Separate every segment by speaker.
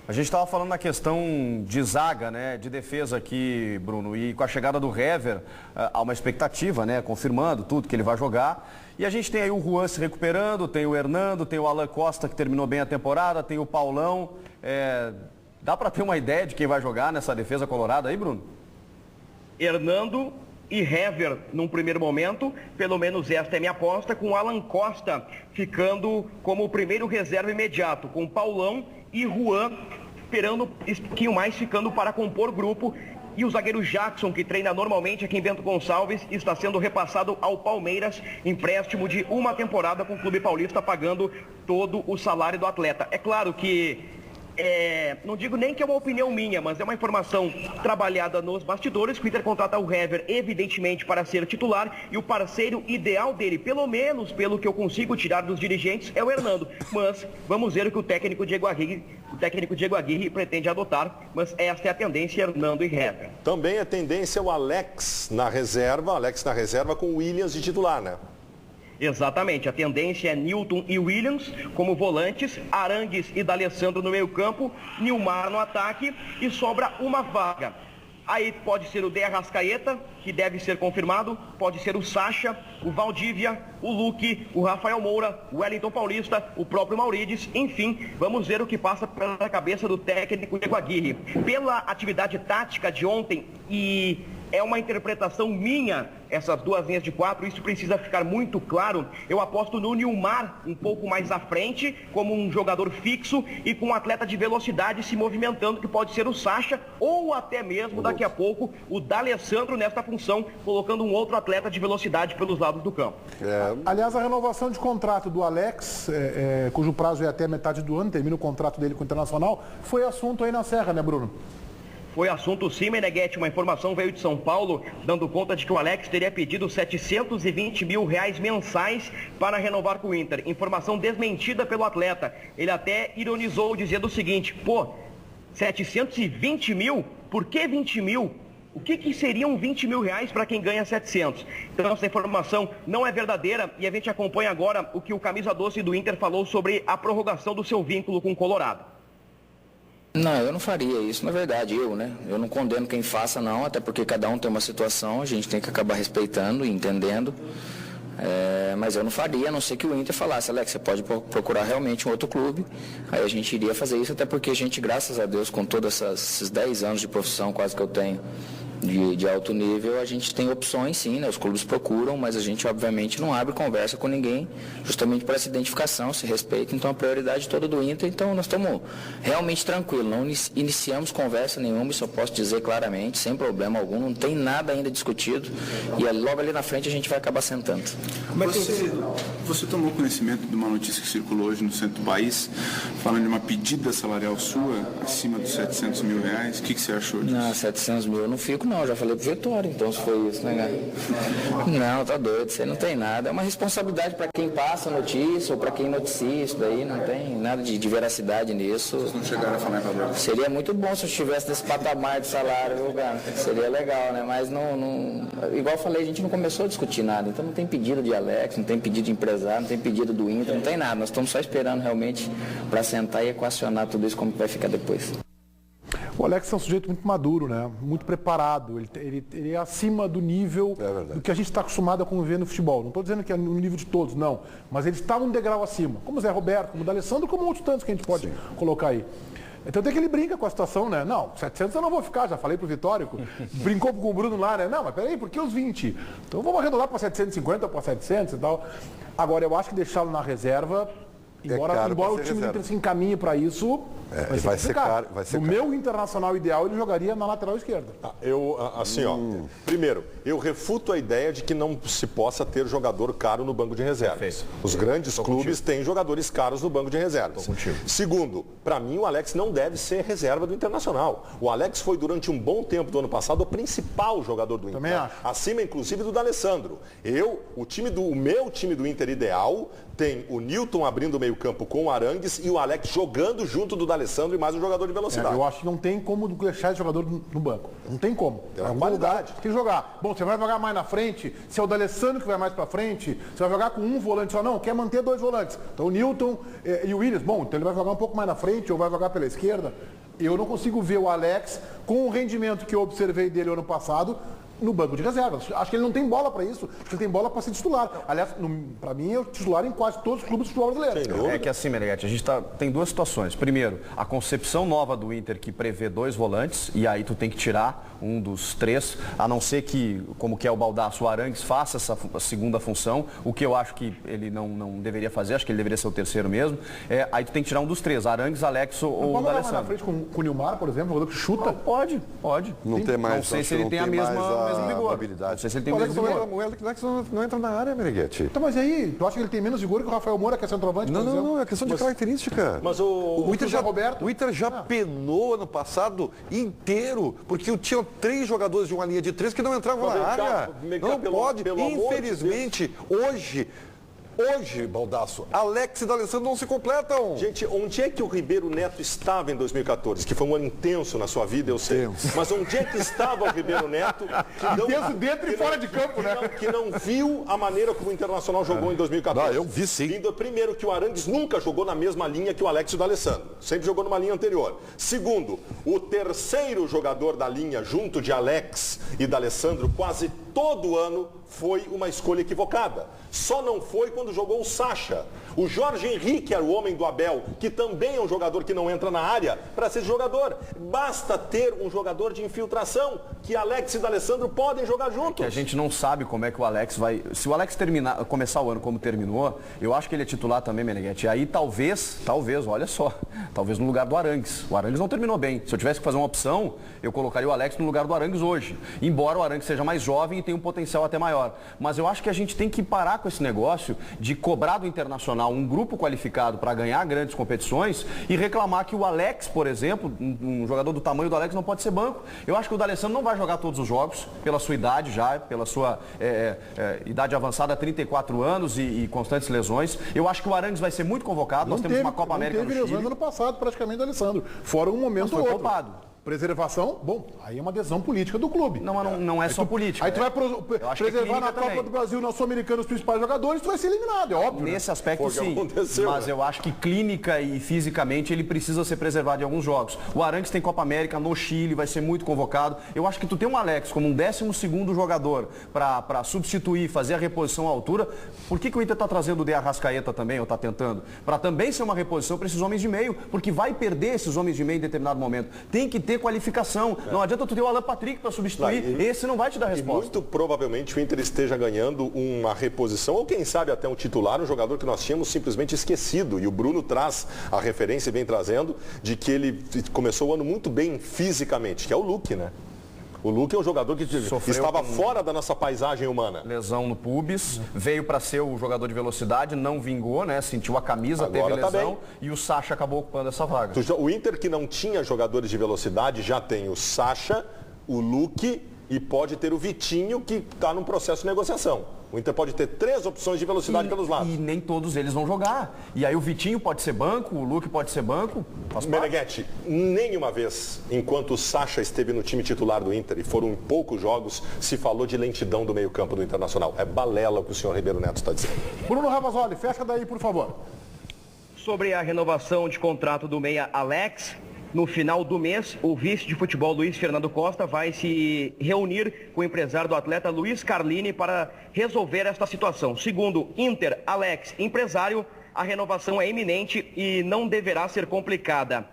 Speaker 1: A gente estava falando na questão de zaga, né, de defesa aqui, Bruno, e com a chegada do Hever, há uma expectativa, né, confirmando tudo que ele vai jogar. E a gente tem aí o Juan se recuperando, tem o Hernando, tem o Alan Costa que terminou bem a temporada, tem o Paulão. Dá para ter uma ideia de quem vai jogar nessa defesa colorada aí, Bruno?
Speaker 2: Hernando e Hever num primeiro momento, pelo menos esta é minha aposta, com o Alan Costa ficando como o primeiro reserva imediato, com Paulão e Juan esperando um pouquinho mais, ficando para compor grupo. E o zagueiro Jackson, que treina normalmente aqui em Bento Gonçalves, está sendo repassado ao Palmeiras, empréstimo de uma temporada com o Clube Paulista, pagando todo o salário do atleta. É claro que não digo nem que é uma opinião minha, mas é uma informação trabalhada nos bastidores, que o Inter contrata o Hever, evidentemente, para ser titular, e o parceiro ideal dele, pelo menos pelo que eu consigo tirar dos dirigentes, é o Hernando. Mas vamos ver o que o técnico Diego Aguirre pretende adotar, mas esta é a tendência, Hernando e Hever.
Speaker 3: Também a tendência é o Alex na reserva com o Williams de titular, né?
Speaker 2: Exatamente, a tendência é Newton e Williams como volantes, Arangues e D'Alessandro no meio campo, Nilmar no ataque e sobra uma vaga. Aí pode ser o De Arrascaeta, que deve ser confirmado, pode ser o Sacha, o Valdívia, o Luque, o Rafael Moura, o Wellington Paulista, o próprio Maurides, enfim, vamos ver o que passa pela cabeça do técnico Diego Aguirre. Pela atividade tática de ontem, e é uma interpretação minha, essas duas linhas de 4, isso precisa ficar muito claro. Eu aposto no Nilmar um pouco mais à frente, como um jogador fixo e com um atleta de velocidade se movimentando, que pode ser o Sacha, ou até mesmo daqui a pouco o D'Alessandro nesta função, colocando um outro atleta de velocidade pelos lados do campo.
Speaker 4: Aliás, a renovação de contrato do Alex, cujo prazo é até metade do ano, termina o contrato dele com o Internacional, foi assunto aí na Serra, né, Bruno?
Speaker 2: Foi assunto sim, Meneghetti. Uma informação veio de São Paulo, dando conta de que o Alex teria pedido 720 mil reais mensais para renovar com o Inter. Informação desmentida pelo atleta. Ele até ironizou dizendo o seguinte: 720 mil? Por que 20 mil? O que seriam 20 mil reais para quem ganha 700? Então essa informação não é verdadeira e a gente acompanha agora o que o camisa 12 do Inter falou sobre a prorrogação do seu vínculo com o Colorado.
Speaker 5: Não, eu não faria isso, na verdade, eu não condeno quem faça não, até porque cada um tem uma situação, a gente tem que acabar respeitando e entendendo, mas eu não faria, a não ser que o Inter falasse: Alex, você pode procurar realmente um outro clube, aí a gente iria fazer isso, até porque a gente, graças a Deus, com todos esses 10 anos de profissão quase que eu tenho, de alto nível, a gente tem opções sim, né? Os clubes procuram, mas a gente obviamente não abre conversa com ninguém, justamente por essa identificação, se respeita. Então a prioridade toda do Inter, então nós estamos realmente tranquilos, não iniciamos conversa nenhuma, isso eu posso dizer claramente, sem problema algum, não tem nada ainda discutido, e logo ali na frente a gente vai acabar sentando.
Speaker 6: Você tomou conhecimento de uma notícia que circulou hoje no centro do país, falando de uma pedida salarial sua acima dos 700 mil reais, o que você achou disso?
Speaker 5: Não, 700 mil eu não fico não, já falei pro Vitória, então se foi isso, né? Não, tá doido, isso aí não tem nada. É uma responsabilidade para quem passa a notícia ou para quem noticia isso daí, não tem nada de veracidade nisso.
Speaker 6: Vocês não chegaram a falar com a Brava?
Speaker 5: Seria muito bom se eu estivesse nesse patamar de salário, viu, cara? Seria legal, né? Mas igual eu falei, a gente não começou a discutir nada, então não tem pedido de Alex, não tem pedido de empresário, não tem pedido do Inter, não tem nada. Nós estamos só esperando realmente para sentar e equacionar tudo isso, como vai ficar depois.
Speaker 4: O Alex é um sujeito muito maduro, né? Muito preparado. Ele é acima do nível do que a gente está acostumado a conviver no futebol. Não estou dizendo que é no nível de todos, não. Mas ele está um degrau acima. Como o Zé Roberto, como o D'Alessandro, como outros tantos que a gente pode colocar aí. Então tem que ele brinca com a situação, né? Não, 700 eu não vou ficar, já falei pro Vitório. Brincou com o Bruno lá, né? Não, mas peraí, por que os 20? Então vamos arredondar para 750, para 700 e tal. Agora, eu acho que deixá-lo na reserva... Embora o time do Inter se encaminhe para isso, vai ser caro. No meu Internacional ideal, ele jogaria na lateral esquerda.
Speaker 3: Primeiro, eu refuto a ideia de que não se possa ter jogador caro no banco de reservas. Os grandes clubes têm jogadores caros no banco de reservas. Segundo, para mim o Alex não deve ser reserva do Internacional. O Alex foi durante um bom tempo do ano passado o principal jogador do Inter.
Speaker 4: Também acho.
Speaker 3: Acima inclusive do D'Alessandro. O meu time do Inter ideal tem o Newton abrindo o meio-campo com o Arangues e o Alex jogando junto do D'Alessandro e mais um jogador de velocidade.
Speaker 4: Eu acho que não tem como deixar esse jogador no banco. Não tem como.
Speaker 3: Tem uma qualidade.
Speaker 4: Tem que jogar. Bom, você vai jogar mais na frente, se é o D'Alessandro que vai mais pra frente, você vai jogar com um volante só. Não, quer manter 2 volantes. Então o Newton e o Williams, bom, então ele vai jogar um pouco mais na frente ou vai jogar pela esquerda. Eu não consigo ver o Alex com o rendimento que eu observei dele ano passado no banco de reservas. Acho que ele não tem bola para isso. Acho que ele tem bola para ser titular. Aliás, para mim, é o titular em quase todos os clubes de futebol brasileiro.
Speaker 1: É que assim, Meneghetti, a gente tem 2 situações. Primeiro, a concepção nova do Inter que prevê 2 volantes, e aí tu tem que tirar um dos 3, a não ser que, como que é o Baldasso, o Arangues faça essa segunda função, o que eu acho que ele não deveria fazer, acho que ele deveria ser o terceiro mesmo. Aí tu tem que tirar um dos 3, Arangues, Alex ou o D'Alessandro.
Speaker 4: Na frente com o Nilmar, por exemplo, o jogador que chuta?
Speaker 1: Pode.
Speaker 7: Não tem mais,
Speaker 1: não sei se ele tem a mesma vigor.
Speaker 7: Habilidade.
Speaker 1: Não sei se ele tem o mesmo vigor.
Speaker 7: O Alex não entra na área, Meneghetti.
Speaker 4: Então, mas aí, tu acha que ele tem menos vigor que o Rafael Moura, que é centroavante?
Speaker 7: Não, é questão de característica.
Speaker 3: Mas
Speaker 7: o Inter já penou ano passado inteiro, porque tinha 3 jogadores de uma linha de 3 que não entravam na área. Não pode. Infelizmente, hoje, Baldasso, Alex e D'Alessandro não se completam.
Speaker 3: Gente, onde é que o Ribeiro Neto estava em 2014? Que foi um ano intenso na sua vida, eu sei. Mas onde é que estava o Ribeiro Neto?
Speaker 4: Intenso dentro e fora de campo, né?
Speaker 3: Que não viu a maneira como o Internacional jogou em 2014.
Speaker 7: Eu vi sim.
Speaker 3: Primeiro, que o Arangues nunca jogou na mesma linha que o Alex e o D'Alessandro. Sempre jogou numa linha anterior. Segundo, o terceiro jogador da linha, junto de Alex e D'Alessandro, quase todo ano foi uma escolha equivocada. Só não foi quando jogou o Sacha. O Jorge Henrique era o homem do Abel, que também é um jogador que não entra na área para ser jogador. Basta ter um jogador de infiltração, que Alex e D'Alessandro podem jogar juntos.
Speaker 1: Que a gente não sabe como é que o Alex vai... Se o Alex começar o ano como terminou, eu acho que ele é titular também, Meneghetti. E aí talvez, olha só, talvez no lugar do Arangues. O Arangues não terminou bem. Se eu tivesse que fazer uma opção, eu colocaria o Alex no lugar do Arangues hoje. Embora o Arangues seja mais jovem e tenha um potencial até maior. Mas eu acho que a gente tem que parar com esse negócio de cobrar do Internacional um grupo qualificado para ganhar grandes competições e reclamar que o Alex, por exemplo, um jogador do tamanho do Alex não pode ser banco. Eu acho que o D'Alessandro não vai jogar todos os jogos, pela sua idade já, pela sua idade avançada, 34 anos e constantes lesões. Eu acho que o Arangues vai ser muito convocado. Nós temos uma Copa América no Chile.
Speaker 4: Teve lesões ano passado, praticamente, D'Alessandro. Fora um momento ou outro.
Speaker 1: Poupado.
Speaker 4: Preservação, bom, aí é uma decisão política do clube.
Speaker 1: Não é só política.
Speaker 4: Aí tu vai preservar na Copa do Brasil, na Sul-Americana, os principais jogadores, tu vai ser eliminado, é óbvio.
Speaker 1: Nesse aspecto, sim. Mas eu acho que clínica e fisicamente ele precisa ser preservado em alguns jogos. O Arangues tem Copa América no Chile, vai ser muito convocado. Eu acho que tu tem um Alex como um 12º jogador para substituir, fazer a reposição à altura. Por que o Inter está trazendo o De Arrascaeta também, ou está tentando? Para também ser uma reposição para esses homens de meio, porque vai perder esses homens de meio em determinado momento. Tem que ter qualificação. Não adianta tu ter o Alan Patrick para substituir. Esse não vai te dar resposta.
Speaker 3: E muito provavelmente o Inter esteja ganhando uma reposição, ou quem sabe até um titular, um jogador que nós tínhamos simplesmente esquecido. E o Bruno traz a referência e vem trazendo de que ele começou o ano muito bem fisicamente, que é o Luque, né? O Luque é um jogador que estava fora da nossa paisagem humana.
Speaker 1: Lesão no pubis, veio para ser o jogador de velocidade, não vingou, né? Sentiu a camisa, agora teve lesão e o Sacha acabou ocupando essa vaga.
Speaker 3: O Inter, que não tinha jogadores de velocidade, já tem o Sacha, o Luque e pode ter o Vitinho, que está num processo de negociação. O Inter pode ter 3 opções de velocidade pelos lados.
Speaker 1: E nem todos eles vão jogar. E aí o Vitinho pode ser banco, o Luque pode ser banco.
Speaker 3: Meneghetti, nenhuma vez, enquanto o Sacha esteve no time titular do Inter, e foram poucos jogos, se falou de lentidão do meio-campo do Internacional. É balela o que o senhor Ribeiro Neto está dizendo.
Speaker 4: Bruno Ravazoli, fecha daí, por favor.
Speaker 2: Sobre a renovação de contrato do meia Alex, no final do mês, o vice de futebol Luiz Fernando Costa vai se reunir com o empresário do atleta Luiz Carlini para resolver esta situação. Segundo Inter, Alex, empresário, a renovação é iminente e não deverá ser complicada.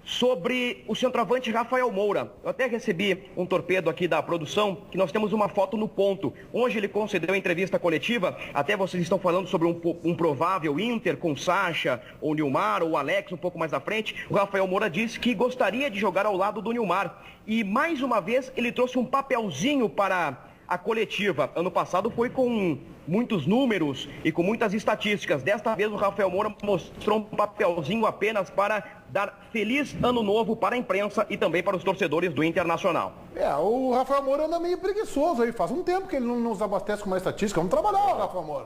Speaker 2: Sobre o centroavante Rafael Moura, eu até recebi um torpedo aqui da produção, que nós temos uma foto no ponto. Hoje ele concedeu a entrevista coletiva, até vocês estão falando sobre um provável Inter com Sacha, ou Nilmar, ou Alex um pouco mais à frente. O Rafael Moura disse que gostaria de jogar ao lado do Nilmar. E mais uma vez ele trouxe um papelzinho para a coletiva. Ano passado foi com muitos números e com muitas estatísticas. Desta vez o Rafael Moura mostrou um papelzinho apenas para dar feliz ano novo para a imprensa e também para os torcedores do Internacional.
Speaker 4: O Rafael Moura anda meio preguiçoso aí, faz um tempo que ele não nos abastece com uma estatística. Vamos trabalhar, Rafael Moura.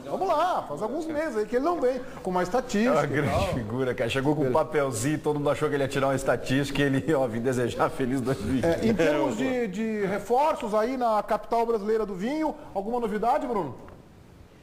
Speaker 4: Vamos lá, faz alguns meses aí que ele não vem com uma estatística.
Speaker 1: É uma grande figura, cara. Chegou com um papelzinho, todo mundo achou que ele ia tirar uma estatística e ele, vim desejar feliz 2020.
Speaker 4: Em termos de reforços aí na capital brasileira do vinho, alguma novidade, Bruno?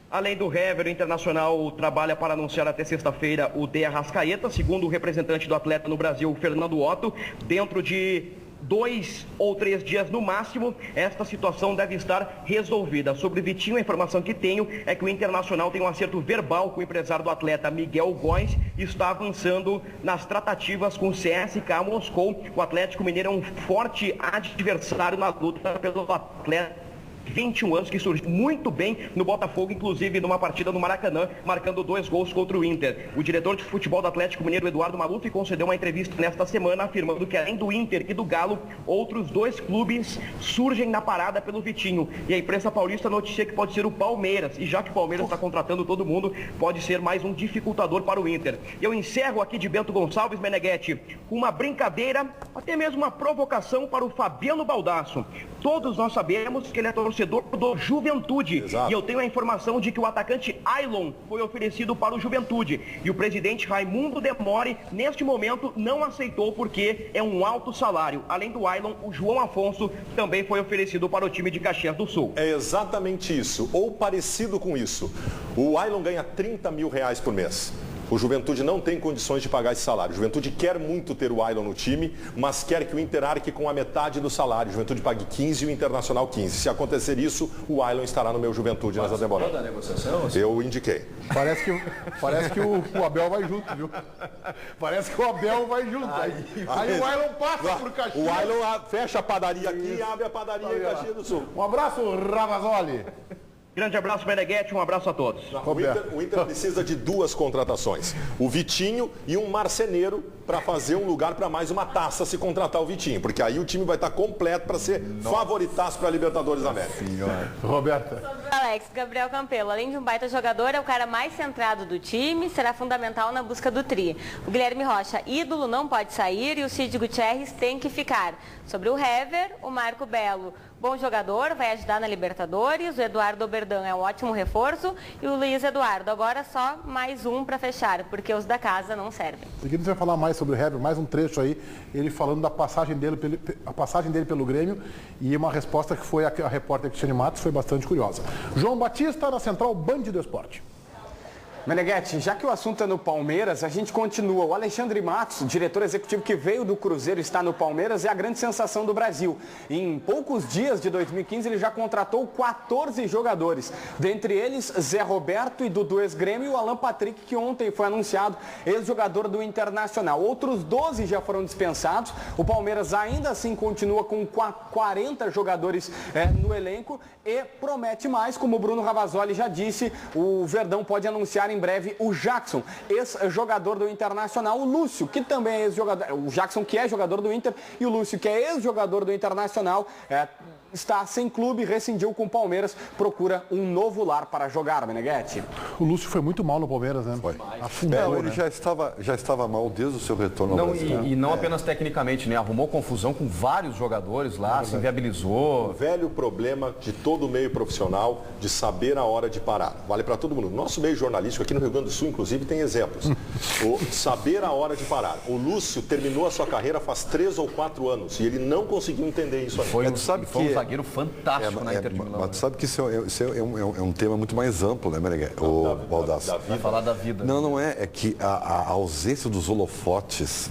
Speaker 2: Além do Hever, o Internacional trabalha para anunciar até sexta-feira o De Arrascaeta, segundo o representante do atleta no Brasil, Fernando Otto. Dentro de 2 ou 3 dias no máximo, esta situação deve estar resolvida. Sobre o Vitinho, a informação que tenho é que o Internacional tem um acerto verbal com o empresário do atleta Miguel Góes e está avançando nas tratativas com o CSKA Moscou. O Atlético Mineiro é um forte adversário na luta pelo atleta. 21 anos, que surgiu muito bem no Botafogo, inclusive numa partida no Maracanã, marcando 2 gols contra o Inter. O diretor de futebol do Atlético Mineiro, Eduardo Maluf, concedeu uma entrevista nesta semana afirmando que além do Inter e do Galo, outros 2 clubes surgem na parada pelo Vitinho. E a imprensa paulista noticia que pode ser o Palmeiras, e já que o Palmeiras está contratando todo mundo, pode ser mais um dificultador para o Inter. Eu encerro aqui de Bento Gonçalves, Meneghetti, com uma brincadeira, até mesmo uma provocação para o Fabiano Baldasso. Todos nós sabemos que ele é torcedor do Juventude. Exato. E eu tenho a informação de que o atacante Ailon foi oferecido para o Juventude. E o presidente Raimundo Demore, neste momento, não aceitou porque é um alto salário. Além do Ailon, o João Afonso também foi oferecido para o time de Caxias do Sul.
Speaker 3: É exatamente isso, ou parecido com isso. O Ailon ganha 30 mil reais por mês. O Juventude não tem condições de pagar esse salário. O Juventude quer muito ter o Ailon no time, mas quer que o Inter arque com a metade do salário. O Juventude pague 15 e o Internacional 15. Se acontecer isso, o Ailon estará no meu Juventude nessa temporada.
Speaker 1: Da negociação?
Speaker 3: Eu indiquei.
Speaker 4: Parece que o Abel vai junto, viu? Parece que o Abel vai junto. Aí o Ailon passa pro Caxias.
Speaker 3: O Ailon fecha a padaria aqui e abre a padaria em Caxias do Sul.
Speaker 4: Um abraço, Ravazoli.
Speaker 2: Grande abraço, Meneghetti, um abraço a todos.
Speaker 3: O Inter precisa de 2 contratações. O Vitinho e um marceneiro para fazer um lugar para mais uma taça se contratar o Vitinho. Porque aí o time vai estar completo para ser favoritaço para a Libertadores da América.
Speaker 4: Roberta.
Speaker 8: Sobre o Alex, Gabriel Campelo, além de um baita jogador, é o cara mais centrado do time, será fundamental na busca do tri. O Guilherme Rocha, ídolo, não pode sair e o Cid Gutierrez tem que ficar. Sobre o Hever, o Marco Belo, bom jogador, vai ajudar na Libertadores. O Eduardo Oberdan é um ótimo reforço. E o Luiz Eduardo, agora só mais um para fechar, porque os da casa não servem.
Speaker 4: Aqui a gente vai falar mais sobre o Hever, mais um trecho aí, ele falando da passagem dele pelo Grêmio e uma resposta que foi a repórter Cristiane Matos, foi bastante curiosa. João Batista na Central Band do Esporte.
Speaker 9: Meneghetti, já que o assunto é no Palmeiras, a gente continua. O Alexandre Matos, diretor executivo que veio do Cruzeiro, está no Palmeiras, é a grande sensação do Brasil. Em poucos dias de 2015, ele já contratou 14 jogadores. Dentre eles, Zé Roberto e do ex-Grêmio, e o Alan Patrick, que ontem foi anunciado, ex-jogador do Internacional. Outros 12 já foram dispensados. O Palmeiras ainda assim continua com 40 jogadores no elenco e promete mais, como o Bruno Ravazoli já disse, o Verdão pode anunciar em breve o Jackson, ex-jogador do Internacional, o Lúcio, que também é ex-jogador, o Jackson que é jogador do Inter e o Lúcio, que é ex-jogador do Internacional, está sem clube, rescindiu com o Palmeiras, procura um novo lar para jogar, Meneghetti.
Speaker 4: O Lúcio foi muito mal no Palmeiras, né?
Speaker 7: Foi. Afundou, ele já estava mal desde o seu retorno ao Brasil.
Speaker 1: E não apenas tecnicamente, né? Arrumou confusão com vários jogadores lá, se inviabilizou.
Speaker 3: O velho problema de todo meio profissional de saber a hora de parar. Vale para todo mundo. Nosso meio jornalístico aqui no Rio Grande do Sul, inclusive, tem exemplos. O saber a hora de parar. O Lúcio terminou a sua carreira faz 3 ou 4 anos e ele não conseguiu entender isso aí.
Speaker 1: Foi um zagueiro fantástico na Inter de Milão.
Speaker 7: Mas tu sabe que isso é um tema muito mais amplo, né, Meneghetti? O Baldasso.
Speaker 1: Vai falar da vida.
Speaker 7: Não é. É que a ausência dos holofotes,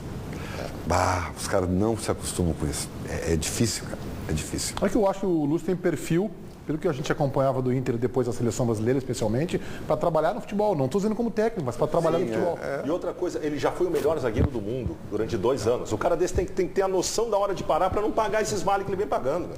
Speaker 7: os caras não se acostumam com isso. É difícil, cara. É difícil.
Speaker 4: É que eu acho que o Lúcio tem perfil, pelo que a gente acompanhava do Inter depois da seleção brasileira, especialmente, para trabalhar no futebol. Não estou dizendo como técnico, mas para trabalhar no futebol.
Speaker 3: E outra coisa, ele já foi o melhor zagueiro do mundo durante 2 anos. O cara desse tem que ter a noção da hora de parar para não pagar esses males que ele vem pagando.